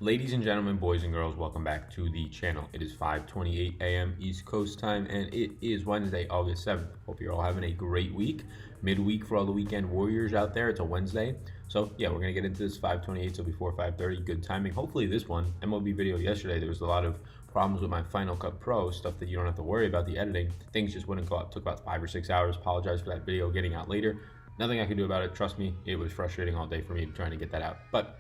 Ladies and gentlemen, boys and girls, welcome back to the channel. It is 5:28 a.m. East Coast time, and it is Wednesday, August 7th. Hope you're all having a great week. Midweek for all the weekend warriors out there. It's a Wednesday. So, yeah, we're going to get into this 5:28, so before 5:30. Good timing. Hopefully this one, MLB video yesterday, there was a lot of problems with my Final Cut Pro, stuff that you don't have to worry about, the editing. Things just wouldn't go up. Took about 5 or 6 hours. Apologize for that video getting out later. Nothing I could do about it. Trust me, it was frustrating all day for me trying to get that out. But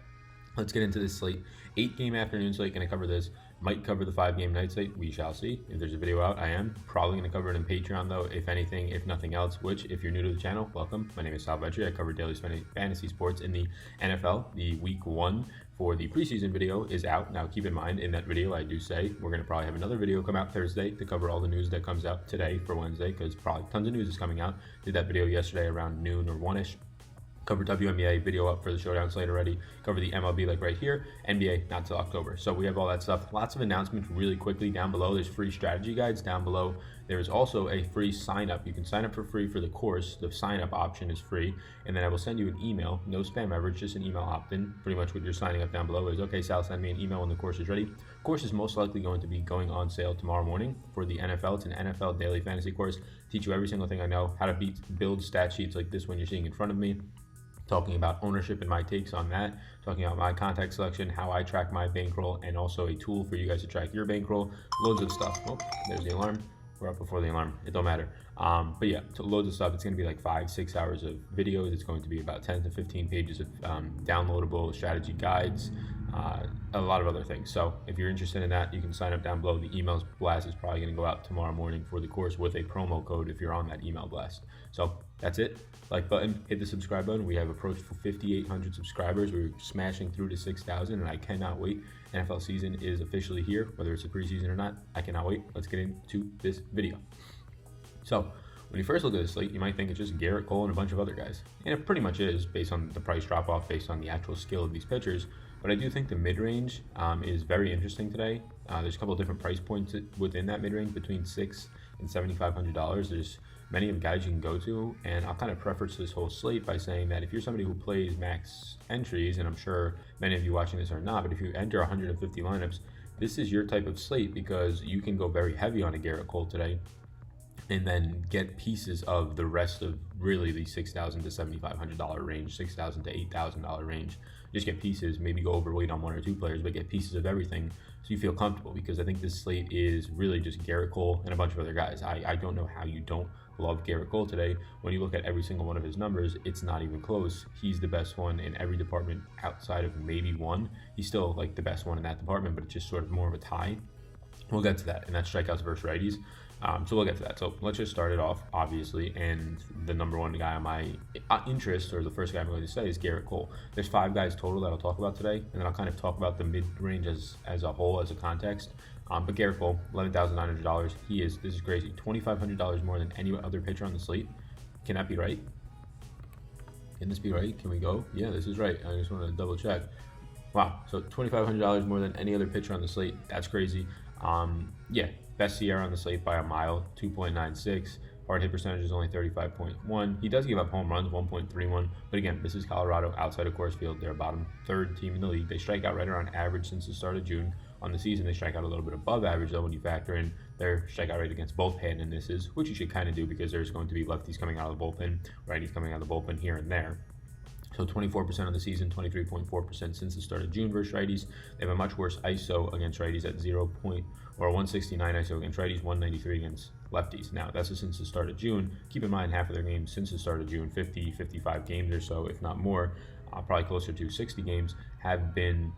let's get into this slate. 8-game afternoon slate. Gonna cover this. Might cover the 5-game night slate. We shall see. If there's a video out, I am probably gonna cover it in Patreon though, if anything, if nothing else. Which, if you're new to the channel, welcome. My name is Sal Vetri. I cover daily fantasy sports in the NFL. The week 1 for the preseason video is out. Now, keep in mind, in that video, I do say we're gonna probably have another video come out Thursday to cover all the news that comes out today for Wednesday, because probably tons of news is coming out. Did that video yesterday around noon or 1-ish. Cover WNBA, video up for the showdown slate already. Cover the MLB like right here. NBA not till October. So we have all that stuff. Lots of announcements really quickly down below. There's free strategy guides down below. There is also a free sign up. You can sign up for free for the course. The sign up option is free. And then I will send you an email. No spam ever, just an email opt-in. Pretty much what you're signing up down below is, okay, Sal, send me an email when the course is ready. The course is most likely going to be going on sale tomorrow morning for the NFL. It's an NFL daily fantasy course. Teach you every single thing I know, how to build stat sheets like this one you're seeing in front of me. Talking about ownership and my takes on that, talking about my contact selection, how I track my bankroll, and also a tool for you guys to track your bankroll. Loads of stuff. Oh, there's the alarm. We're up before the alarm. It don't matter. But yeah, loads of stuff. It's going to be like 5-6 hours of videos. It's going to be about 10 to 15 pages of downloadable strategy guides, a lot of other things. So if you're interested in that, you can sign up down below. The email blast is probably going to go out tomorrow morning for the course with a promo code if you're on that email blast. So that's it. Like button, hit the subscribe button. We have approached 5,800 subscribers. We're smashing through to 6,000, and I cannot wait. NFL season is officially here, whether it's a preseason or not. I cannot wait. Let's get into this video. So when you first look at the slate, you might think it's just Garrett Cole and a bunch of other guys. And it pretty much is, based on the price drop-off, based on the actual skill of these pitchers. But I do think the mid-range is very interesting today. There's a couple of different price points within that mid-range, between $600 and $7,500. There's many of guys you can go to, and I'll kind of preface this whole slate by saying that if you're somebody who plays max entries, and I'm sure many of you watching this are not, but if you enter 150 lineups, this is your type of slate, because you can go very heavy on a Garrett Cole today and then get pieces of the rest of really the $6,000 to $7,500 range, $6,000 to $8,000 range. Just get pieces, maybe go overweight on 1 or 2 players, but get pieces of everything so you feel comfortable, because I think this slate is really just Garrett Cole and a bunch of other guys. I don't know how you don't love Garrett Cole today. When you look at every single one of his numbers, it's not even close. He's the best one in every department outside of maybe one. He's still like the best one in that department, but it's just sort of more of a tie. We'll get to that, and that's strikeouts versus righties. So we'll get to that. So let's just start it off, obviously, and the number one guy on my interest, or the first guy I'm going to say, is Garrett Cole. There's 5 guys total that I'll talk about today, and then I'll kind of talk about the mid-range as a whole, as a context. But Garrett Cole, $11,900. This is crazy, $2,500 more than any other pitcher on the slate. Can that be right? Can this be right? Can we go? Yeah, this is right. I just want to double check. Wow, so $2,500 more than any other pitcher on the slate. That's crazy. Yeah, best Sierra on the slate by a mile, 2.96. Hard hit percentage is only 35.1. He does give up home runs, 1.31. But again, this is Colorado outside of Coors Field. They're a bottom 3rd team in the league. They strike out right around average since the start of June. On the season, they strike out a little bit above average, though, when you factor in their strikeout rate against both hand and misses, which you should kind of do, because there's going to be lefties coming out of the bullpen, righties coming out of the bullpen here and there. So 24% of the season, 23.4% since the start of June versus righties. They have a much worse ISO against righties at 169 ISO against righties, 193 against lefties. Now, that's since the start of June. Keep in mind, half of their games since the start of June, 50, 55 games or so, if not more, probably closer to 60 games, have been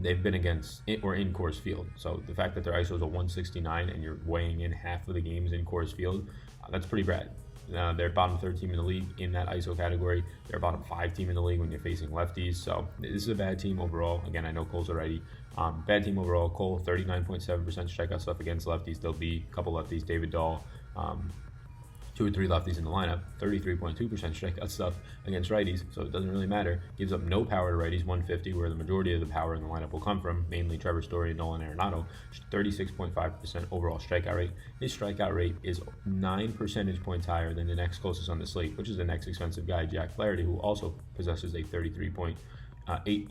they've been against it or in Coors Field. So the fact that their ISO is a 169 and you're weighing in half of the games in Coors Field, that's pretty bad. They're bottom 3rd team in the league in that ISO category. They're bottom 5 team in the league when you're facing lefties. So this is a bad team overall. Again, I know Cole's already. Bad team overall. Cole, 39.7% strikeout stuff against lefties. There'll be a couple lefties. David Dahl, 2 or 3 lefties in the lineup, 33.2% strikeout stuff against righties, so it doesn't really matter. Gives up no power to righties, 150, where the majority of the power in the lineup will come from, mainly Trevor Story and Nolan Arenado. 36.5% overall strikeout rate. His strikeout rate is 9 percentage points higher than the next closest on the slate, which is the next expensive guy, Jack Flaherty, who also possesses a 33 point 8%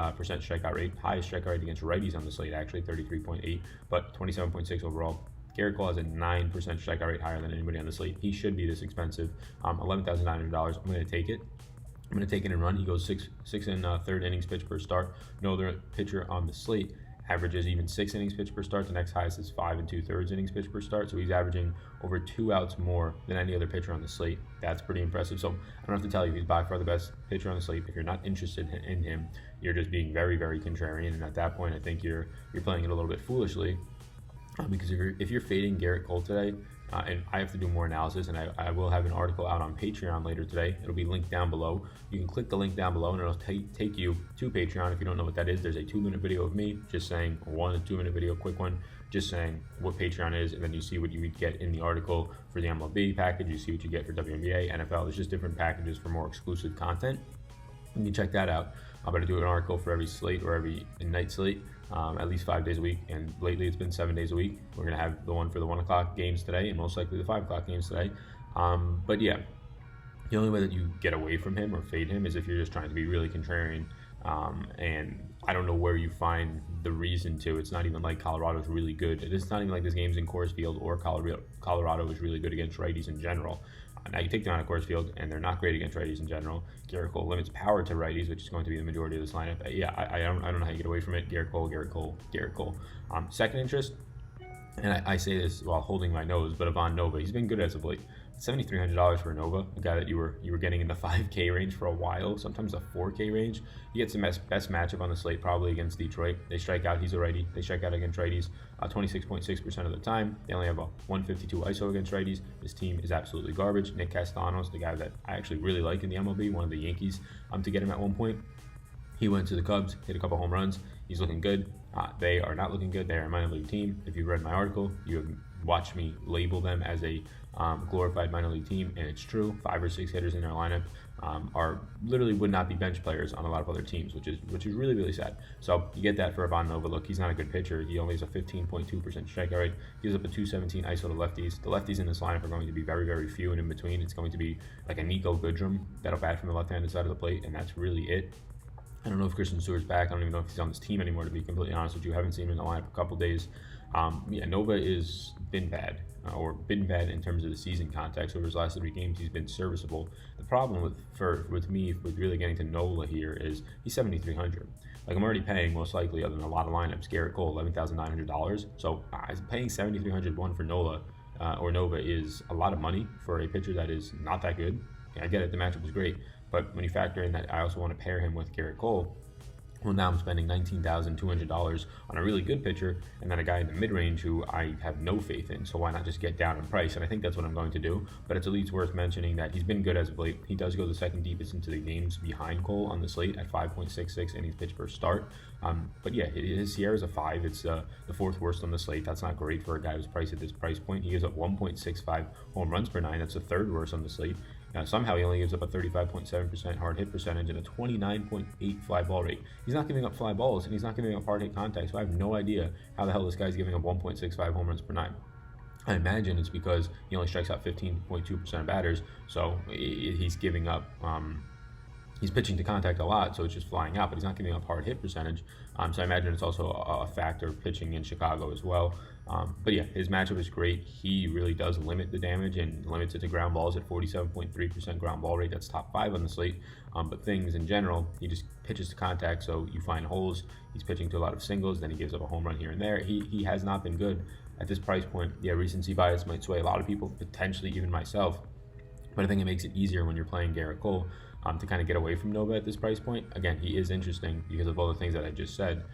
strikeout rate, highest strikeout rate against righties on the slate, actually 33.8, but 27.6 overall. Garrett Cole has a 9% strikeout rate, higher than anybody on the slate. He should be this expensive. $11,900. I'm going to take it. I'm going to take it and run. He goes six and third innings pitch per start. No other pitcher on the slate averages even 6 innings pitch per start. The next highest is 5 2/3 innings pitch per start. So he's averaging over 2 outs more than any other pitcher on the slate. That's pretty impressive. So I don't have to tell you, he's by far the best pitcher on the slate. If you're not interested in him, you're just being very, very contrarian. And at that point, I think you're playing it a little bit foolishly. Because if you're fading Garrett Cole today, and I have to do more analysis, and I will have an article out on Patreon later today. It'll be linked down below. You can click the link down below, and it'll take you to Patreon. If you don't know what that is, there's a 2-minute video of me just saying, 2-minute video, quick one, just saying what Patreon is, and then you see what you would get in the article for the MLB package. You see what you get for WNBA, NFL. There's just different packages for more exclusive content. You can check that out. I'm going to do an article for every slate or every night slate, at least 5 days a week. And lately it's been 7 days a week. We're going to have the one for the 1 o'clock games today and most likely the 5 o'clock games today. But yeah, the only way that you get away from him or fade him is if you're just trying to be really contrarian. And I don't know where you find the reason to. It's not even like Colorado's really good. It's not even like this game's in Coors Field or Colorado is really good against righties in general. Now you take them out of Coors Field, and they're not great against righties in general. Garrett Cole limits power to righties, which is going to be the majority of this lineup. Yeah, I don't know how you get away from it. Garrett Cole. Second interest, and I say this while holding my nose, but Ivan Nova, he's been good as of late. $7,300 for Nova, a guy that you were getting in the 5K range for a while, sometimes the 4K range. He gets the best matchup on the slate, probably against Detroit. They strike out, he's a righty. They strike out against righties 26.6% of the time. They only have a 152 ISO against righties. This team is absolutely garbage. Nick Castellanos, the guy that I actually really like in the MLB, one of the Yankees, to get him at one point. He went to the Cubs, hit a couple home runs. He's looking good. They are not looking good. They are a minor league team. If you read my article, you have watched me label them as a glorified minor league team, and it's true. 5 or 6 hitters in their lineup are literally would not be bench players on a lot of other teams, which is really, really sad. So you get that for Ivan Nova. Look, he's not a good pitcher. He only has a 15.2% strikeout rate. He gives up a 217 ISO to lefties. The lefties in this lineup are going to be very, very few and in between. It's going to be like a Nico Goodrum that'll bat from the left-handed side of the plate, and that's really it. I don't know if Christian Stewart's back. I don't even know if he's on this team anymore, to be completely honest with you. I haven't seen him in the lineup a couple days. Yeah, Nova has been bad, in terms of the season context. Over his last 3 games, he's been serviceable. The problem with me really getting to Nola here is he's $7,300. Like, I'm already paying, most likely, other than a lot of lineups, Garrett Cole $11,900. So paying $7,300 for Nola or Nova is a lot of money for a pitcher that is not that good. I get it, the matchup is great, but when you factor in that I also want to pair him with Garrett Cole, well, now I'm spending $19,200 on a really good pitcher, and then a guy in the mid-range who I have no faith in, so why not just get down in price? And I think that's what I'm going to do, but it's at least worth mentioning that he's been good as of late. He does go the second deepest into the games behind Cole on the slate at 5.66 innings pitched per start. But yeah, his SIERA is a 5. It's the 4th worst on the slate. That's not great for a guy who's priced at this price point. He gives up 1.65 home runs per 9. That's the 3rd worst on the slate. Somehow he only gives up a 35.7% hard hit percentage and a 29.8 fly ball rate. He's not giving up fly balls, and he's not giving up hard hit contact, so I have no idea how the hell this guy's giving up 1.65 home runs per 9. I imagine it's because he only strikes out 15.2% of batters, so he's giving up, he's pitching to contact a lot, so it's just flying out, but he's not giving up hard hit percentage. So I imagine it's also a factor of pitching in Chicago as well. But yeah, his matchup is great. He really does limit the damage and limits it to ground balls at 47.3% ground ball rate. That's top 5 on the slate. But things in general, he just pitches to contact, so you find holes. He's pitching to a lot of singles, then he gives up a home run here and there. He has not been good at this price point. Yeah, recency bias might sway a lot of people, potentially even myself. But I think it makes it easier when you're playing Garrett Cole to kind of get away from Nova at this price point. Again, he is interesting because of all the things that I just said,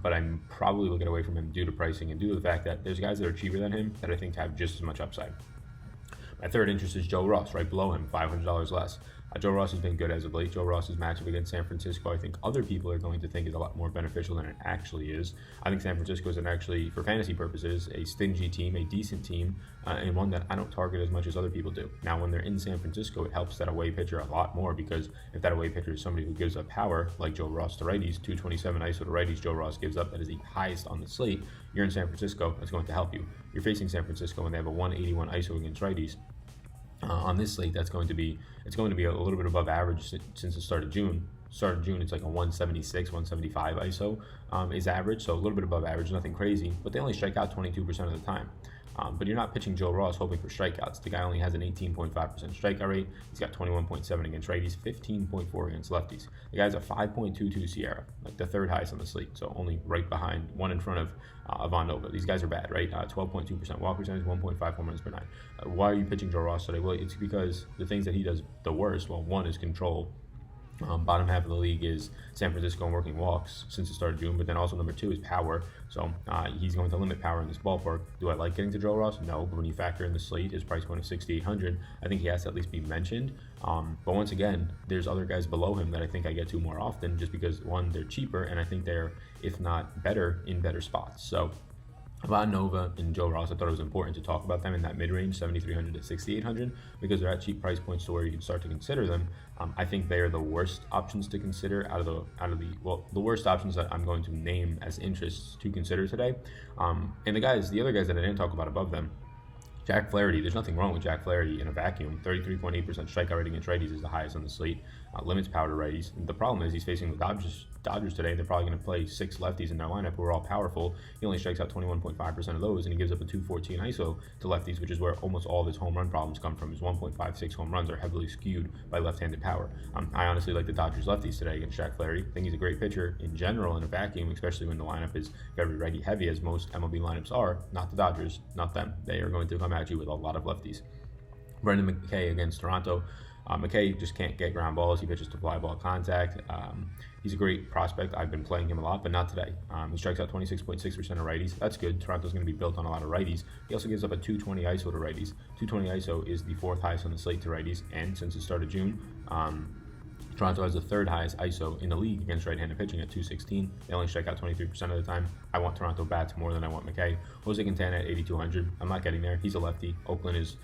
but I'm probably will get away from him due to pricing and due to the fact that there's guys that are cheaper than him that I think have just as much upside. My third interest is Joe Ross, right below him, $500 less. Joe Ross has been good as of late. Joe Ross's matchup against San Francisco, I think other people are going to think is a lot more beneficial than it actually is. I think San Francisco is actually, for fantasy purposes, a stingy team, a decent team, and one that I don't target as much as other people do. Now, when they're in San Francisco, it helps that away pitcher a lot more, because if that away pitcher is somebody who gives up power, like Joe Ross to righties, 227 ISO to righties, Joe Ross gives up, that is the highest on the slate. You're in San Francisco, that's going to help you. You're facing San Francisco when they have a 181 ISO against righties. On this slate, it's going to be a little bit above average since the start of June. start of June, it's like a 176, 175 ISO is average, so a little bit above average, nothing crazy, but they only strike out 22% of the time. But you're not pitching Joe Ross hoping for strikeouts. The guy only has an 18.5% strikeout rate. He's got 21.7 against righties, 15.4 against lefties. The guy's a 5.22 Sierra, like the third highest on the slate, so only right behind, one in front of Von Nova. These guys are bad, right? 12.2% walk percentage, 1.5 home runs per nine. Why are you pitching Joe Ross today? Well, it's because the things that he does the worst, well, one is control. Bottom half of the league is San Francisco and working walks since the start of June, but then also number 2 is power. So he's going to limit power in this ballpark. Do I like getting to Joe Ross? No, but when you factor in the slate, his price point of 6,800, I think he has to at least be mentioned. But once again, there's other guys below him that I think I get to more often, just because one, they're cheaper, and I think they're, if not better, in better spots. So Von Nova and Joe Ross, I thought it was important to talk about them in that mid-range, 7,300 to 6,800, because they're at cheap price points to where you can start to consider them. I think they are the worst options to consider out of the worst options that I'm going to name as interests to consider today. And the other guys that I didn't talk about above them, Jack Flaherty, there's nothing wrong with Jack Flaherty in a vacuum. 33.8% strikeout rating against righties is the highest on the slate. Limits power to righties. And the problem is he's facing the Dodgers today. They're probably going to play 6 lefties in their lineup who are all powerful. He only strikes out 21.5% of those, and he gives up a 214 ISO to lefties, which is where almost all of his home run problems come from. His 1.56 home runs are heavily skewed by left-handed power. I honestly like the Dodgers lefties today against Jack Flaherty. I think he's a great pitcher in general in a vacuum, especially when the lineup is very righty heavy, as most MLB lineups are. Not the Dodgers, not them. They are going to come at you with a lot of lefties. Brendan McKay against Toronto. McKay just can't get ground balls. He pitches to fly ball contact. He's a great prospect. I've been playing him a lot, but not today. He strikes out 26.6% of righties. That's good. Toronto's going to be built on a lot of righties. He also gives up a 220 ISO to righties. 220 ISO is the 4th highest on the slate to righties, and since the start of June, Toronto has the 3rd highest ISO in the league against right-handed pitching at 216. They only strike out 23% of the time. I want Toronto bats more than I want McKay. Jose Quintana at 8,200. I'm not getting there. He's a lefty. Oakland is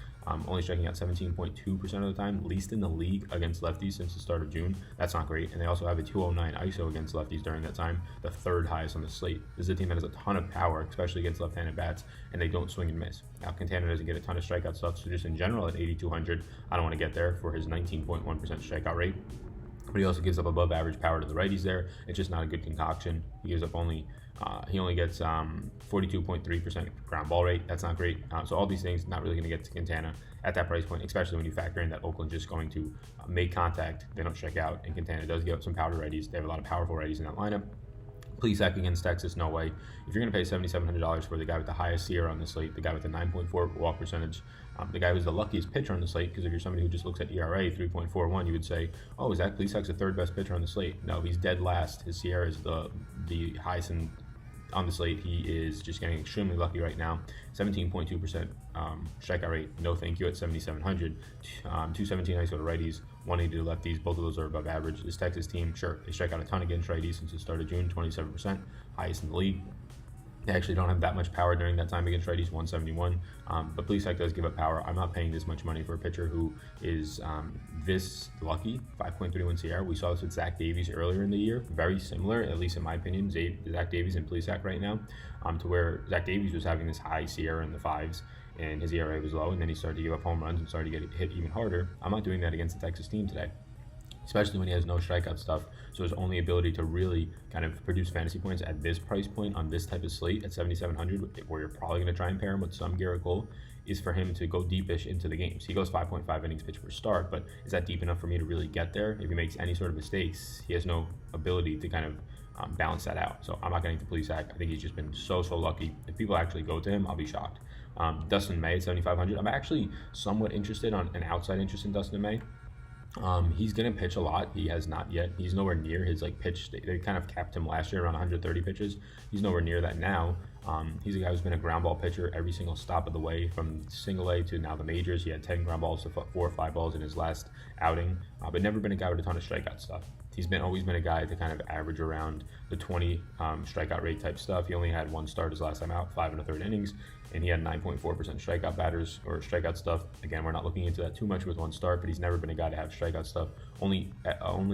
only striking out 17.2% of the time, least in the league against lefties since the start of June. That's not great. And they also have a 209 ISO against lefties during that time, the 3rd highest on the slate. This is a team that has a ton of power, especially against left-handed bats, and they don't swing and miss. Now, Quintana doesn't get a ton of strikeout stuff, so just in general at 8,200, I don't want to get there for his 19.1% strikeout rate. But he also gives up above average power to the righties there. It's just not a good concoction. He gives up he only gets 42.3% ground ball rate. That's not great. So all these things, not really going to get to Quintana at that price point, especially when you factor in that Oakland just going to make contact. They don't strike out, and Quintana does give up some power to righties. They have a lot of powerful righties in that lineup. Plesac against Texas, no way. If you're going to pay $7,700 for the guy with the highest Sierra on the slate, the guy with the 9.4 walk percentage, the guy who's the luckiest pitcher on the slate, because if you're somebody who just looks at ERA 3.41, you would say, oh, is that Plesac's the 3rd best pitcher on the slate? No, he's dead last. His Sierra is the highest on the slate. He is just getting extremely lucky right now. 17.2% strikeout rate, no thank you at 7,700. 217 ISO to righties, 180 to lefties. Both of those are above average. This Texas team, sure, they strike out a ton against righties since the start of June, 27%, highest in the league. They actually don't have that much power during that time against righties, 171. But Plesac does give up power. I'm not paying this much money for a pitcher who is this lucky, 5.31 Sierra. We saw this with Zach Davies earlier in the year. Very similar, at least in my opinion, Zach Davies and Plesac right now, to where Zach Davies was having this high Sierra in the 5s, and his ERA was low, and then he started to give up home runs and started to get hit even harder. I'm not doing that against the Texas team today, especially when he has no strikeout stuff. So his only ability to really kind of produce fantasy points at this price point on this type of slate at 7,700, where you're probably going to try and pair him with some Garrett Cole, is for him to go deepish into the games. He goes 5.5 innings pitch per start, but is that deep enough for me to really get there? If he makes any sort of mistakes, he has no ability to kind of balance that out. So I'm not getting to Plesac. I think he's just been so lucky. If people actually go to him, I'll be shocked. Dustin May at 7,500. I'm actually somewhat interested on an outside interest in Dustin May. He's going to pitch a lot. He has not yet. He's nowhere near his pitch. They kind of capped him last year around 130 pitches. He's nowhere near that now. He's a guy who's been a ground ball pitcher every single stop of the way from single A to now the majors. He had 10 ground balls to 4 fly balls in his last outing, but never been a guy with a ton of strikeout stuff. He's always been a guy to kind of average around the 20 strikeout rate type stuff. He only had 1 start his last time out, 5 1/3 innings, and he had 9.4% strikeout batters or strikeout stuff. Again, we're not looking into that too much with 1 start, but he's never been a guy to have strikeout stuff. Only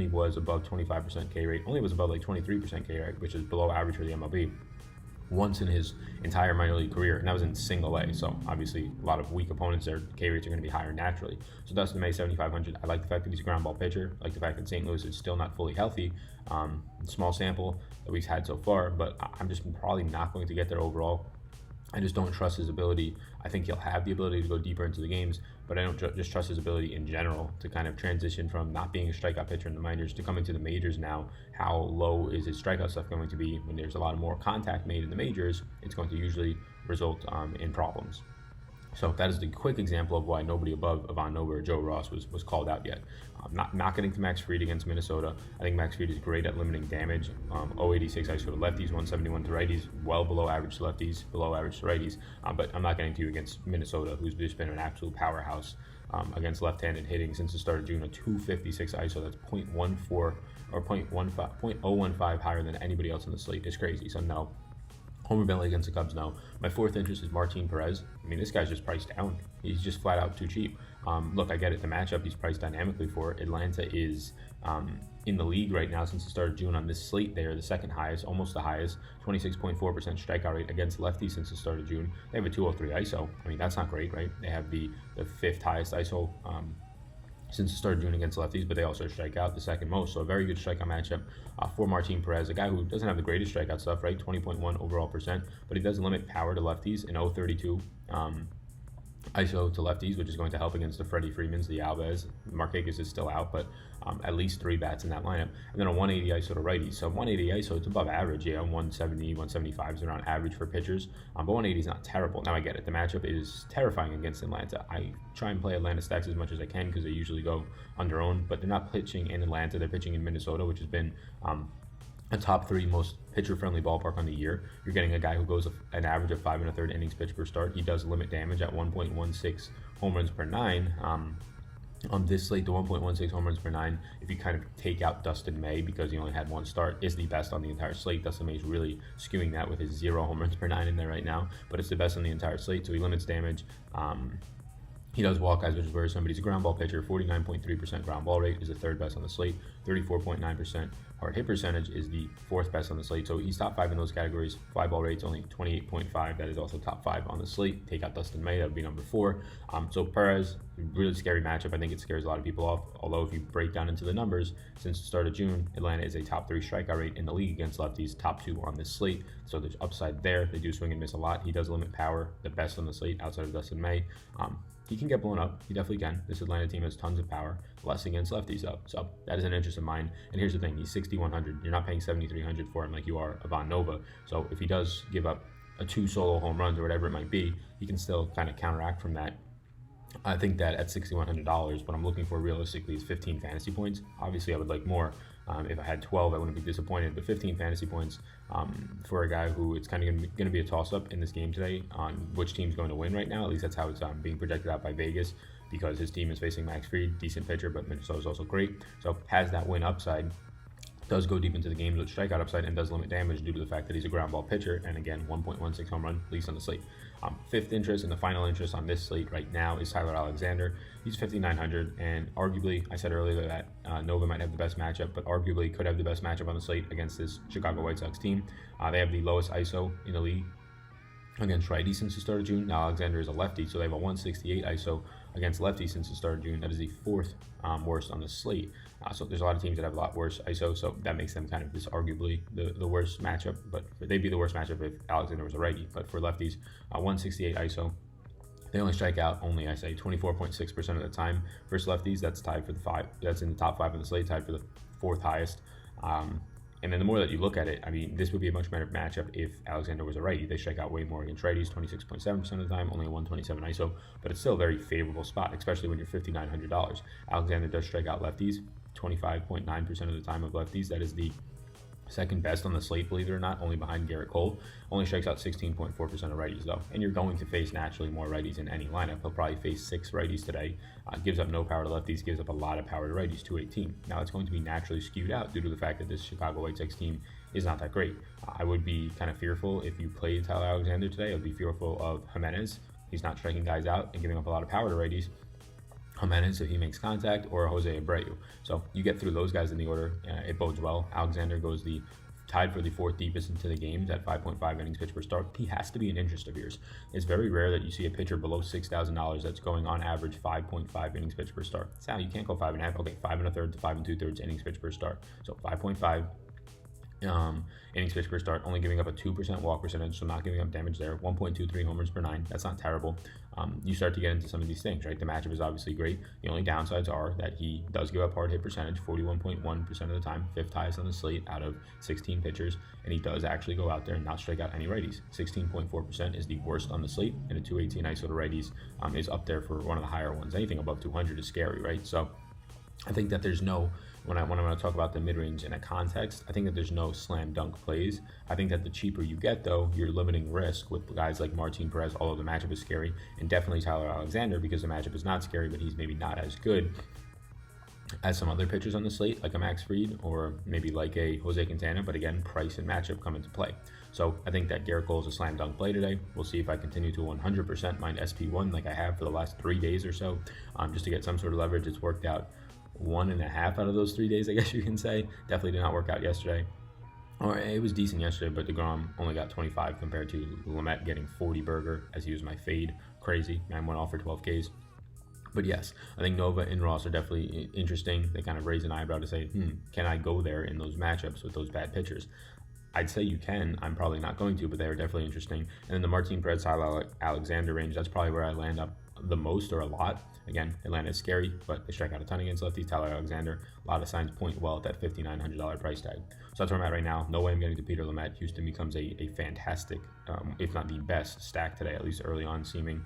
was above 25% K rate. Only was above 23% K rate, which is below average for the MLB. once in his entire minor league career, and that was in single A. So obviously a lot of weak opponents, their K rates are going to be higher naturally. So Dustin May, 7,500. I like the fact that he's a ground ball pitcher. I like the fact that St. Louis is still not fully healthy. Small sample that we've had so far, but I'm just probably not going to get there overall. I just don't trust his ability. I think he'll have the ability to go deeper into the games, but I don't just trust his ability in general to kind of transition from not being a strikeout pitcher in the minors to coming to the majors now. How low is his strikeout stuff going to be? When there's a lot more contact made in the majors, it's going to usually result in problems. So that is the quick example of why nobody above Ivan Nova or Joe Ross was called out yet. Not getting to Max Fried against Minnesota. I think Max Fried is great at limiting damage. 086 ISO to lefties, 171 to righties, well below average to lefties, below average to righties. But I'm not getting to you against Minnesota, who's just been an absolute powerhouse against left-handed hitting since the start of June. A 256 ISO, that's 0.14 or 0.15 higher than anybody else in the slate. It's crazy. So no. Homer Bentley against the Cubs, no. My fourth interest is Martin Perez. I mean, this guy's just priced down. He's just flat out too cheap. Look, I get it. The matchup he's priced dynamically for. Atlanta is in the league right now since the start of June on this slate. They are the second highest, almost the highest, 26.4% strikeout rate against lefties since the start of June. They have a 203 ISO. I mean, that's not great, right? They have the fifth highest ISO since the start of June against lefties, but they also strike out the second most. So a very good strikeout matchup for Martin Perez, a guy who doesn't have the greatest strikeout stuff, right? 20.1 overall percent, but he does limit power to lefties in 032 ISO to lefties, which is going to help against the Freddie Freemans, the Alves. Marquez is still out, but at least 3 bats in that lineup. And then a 180 ISO to righties. So 180 ISO, it's above average. Yeah, 170, 175 is around average for pitchers. But 180 is not terrible. Now I get it. The matchup is terrifying against Atlanta. I try and play Atlanta stacks as much as I can because they usually go under owned, but they're not pitching in Atlanta. They're pitching in Minnesota, which has been a top 3 most pitcher-friendly ballpark on the year. You're getting a guy who goes an average of 5 1/3 innings pitched per start. He does limit damage at 1.16 home runs per 9. On this slate, the 1.16 home runs per 9, if you kind of take out Dustin May because he only had 1 start, is the best on the entire slate. Dustin May is really skewing that with his 0 home runs per 9 in there right now, but it's the best on the entire slate, so he limits damage. He does walk guys, which is worrisome, but he's a ground ball pitcher. 49.3% ground ball rate is the 3rd best on the slate. 34.9% hard hit percentage is the 4th best on the slate. So he's top 5 in those categories. Fly ball rate's only 28.5. That is also top 5 on the slate. Take out Dustin May, that would be number 4. So Perez, really scary matchup. I think it scares a lot of people off. Although if you break down into the numbers, since the start of June, Atlanta is a top 3 strikeout rate in the league against lefties, top 2 on this slate. So there's upside there. They do swing and miss a lot. He does limit power, the best on the slate outside of Dustin May. He can get blown up. He definitely can. This Atlanta team has tons of power, less against lefties though. So that is an interest of mine. And here's the thing: he's 6,100. You're not paying 7,300 for him like you are Ivan Nova. So if he does give up a 2 solo home runs or whatever it might be, he can still kind of counteract from that. I think that at $6,100, what I'm looking for realistically is 15 fantasy points. Obviously, I would like more. If I had 12, I wouldn't be disappointed. But 15 fantasy points for a guy who it's kind of going to be a toss-up in this game today on which team's going to win right now. At least that's how it's being projected out by Vegas, because his team is facing Max Fried, decent pitcher, but Minnesota's also great. So has that win upside. Does go deep into the games with strikeout upside and does limit damage due to the fact that he's a ground ball pitcher, and again 1.16 home run least on the slate. 5th interest and the final interest on this slate right now is Tyler Alexander. He's 5,900, and arguably, I said earlier that Nova might have the best matchup, but arguably could have the best matchup on the slate against this Chicago White Sox team. They have the lowest ISO in the league against righties since the start of June. Now Alexander is a lefty, so they have a 168 ISO against lefties since the start of June. That is the 4th worst on the slate. So there's a lot of teams that have a lot worse ISO, so that makes them kind of this arguably the worst matchup. But they'd be the worst matchup if Alexander was a righty. But for lefties, 168 ISO. They only strike out only, I say, 24.6% of the time. Versus lefties, that's tied for the 5. That's in the top 5 on the slate, tied for the 4th highest. And then the more that you look at it, I mean, this would be a much better matchup if Alexander was a righty. They strike out way more against righties, 26.7% of the time, only a 127 ISO, but it's still a very favorable spot, especially when you're $5,900. Alexander does strike out lefties, 25.9% of the time of lefties. That is the 2nd best on the slate, believe it or not, only behind Garrett Cole. Only strikes out 16.4% of righties, though. And you're going to face naturally more righties in any lineup. He'll probably face 6 righties today. Gives up no power to lefties, gives up a lot of power to righties, 218. Now, it's going to be naturally skewed out due to the fact that this Chicago White Sox team is not that great. I would be kind of fearful if you played Tyler Alexander today. I'd be fearful of Jimenez. He's not striking guys out and giving up a lot of power to righties. Jimenez if he makes contact, or Jose Abreu. So you get through those guys in the order, it bodes well. Alexander goes the tied for the 4th deepest into the games at 5.5 innings pitched per start. He has to be an interest of yours. It's very rare that you see a pitcher below $6,000 that's going on average 5.5 innings pitched per start. Sal, you can't go 5.5. Okay, 5 1/3 to 5 2/3 innings pitched per start. So 5.5 innings pitched per start, only giving up a 2% walk percentage, so not giving up damage there. 1.23 homers per 9. That's not terrible. You start to get into some of these things, right? The matchup is obviously great. The only downsides are that he does give up hard hit percentage, 41.1% of the time, 5th highest on the slate out of 16 pitchers, and he does actually go out there and not strike out any righties. 16.4% is the worst on the slate, and a 218 ISO to righties is up there for one of the higher ones. Anything above 200 is scary, right? So I think that there's no, when I'm going to talk about the mid-range in a context, I think that there's no slam dunk plays. I think that the cheaper you get, though, you're limiting risk with guys like Martin Perez, although the matchup is scary, and definitely Tyler Alexander, because the matchup is not scary, but he's maybe not as good as some other pitchers on the slate, like a Max Fried or maybe like a Jose Quintana, but again, price and matchup come into play. So I think that Garrett Cole is a slam dunk play today. We'll see if I continue to 100% mine SP1 like I have for the last 3 days or so, just to get some sort of leverage. It's worked out 1.5 out of those 3 days, I guess you can say. Definitely did not work out yesterday. Or it was decent yesterday, but DeGrom only got 25 compared to Lamet getting 40 burger as he was my fade. Crazy. Man went off for 12 Ks. But yes, I think Nova and Ross are definitely interesting. They kind of raise an eyebrow to say, can I go there in those matchups with those bad pitchers? I'd say you can. I'm probably not going to, but they are definitely interesting. And then the Martin Perez, Tyler Alexander range, that's probably where I land up the most or a lot. Again, Atlanta is scary, but they strike out a ton against lefties. Tyler Alexander, a lot of signs point well at that $5,900 price tag. So that's where I'm at right now. No way I'm getting to Peter Lamet. Houston becomes a fantastic, if not the best stack today, at least early on seeming.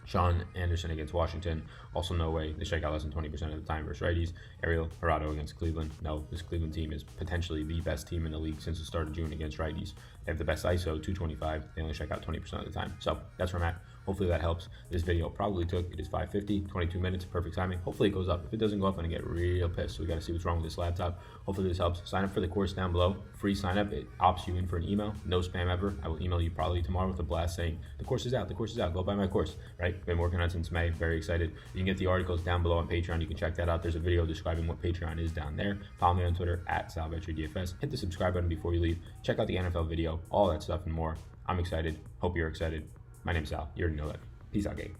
Sean Anderson against Washington, also no way. They strike out less than 20% of the time versus righties. Ariel Jurado against Cleveland. No, this Cleveland team is potentially the best team in the league since the start of June against righties. They have the best ISO, 225. They only strike out 20% of the time. So that's where I'm at. Hopefully that helps. This video probably took, it is 5:50, 22 minutes, perfect timing. Hopefully it goes up. If it doesn't go up, I'm gonna get real pissed. So we gotta see what's wrong with this laptop. Hopefully this helps. Sign up for the course down below. Free sign up. It opts you in for an email. No spam ever. I will email you probably tomorrow with a blast saying, the course is out, the course is out. Go buy my course, right? Been working on it since May. Very excited. You can get the articles down below on Patreon. You can check that out. There's a video describing what Patreon is down there. Follow me on Twitter at SalVetcherDFS. Hit the subscribe button before you leave. Check out the NFL video, all that stuff and more. I'm excited. Hope you're excited. My name's Sal. You already know that. Peace out, gang.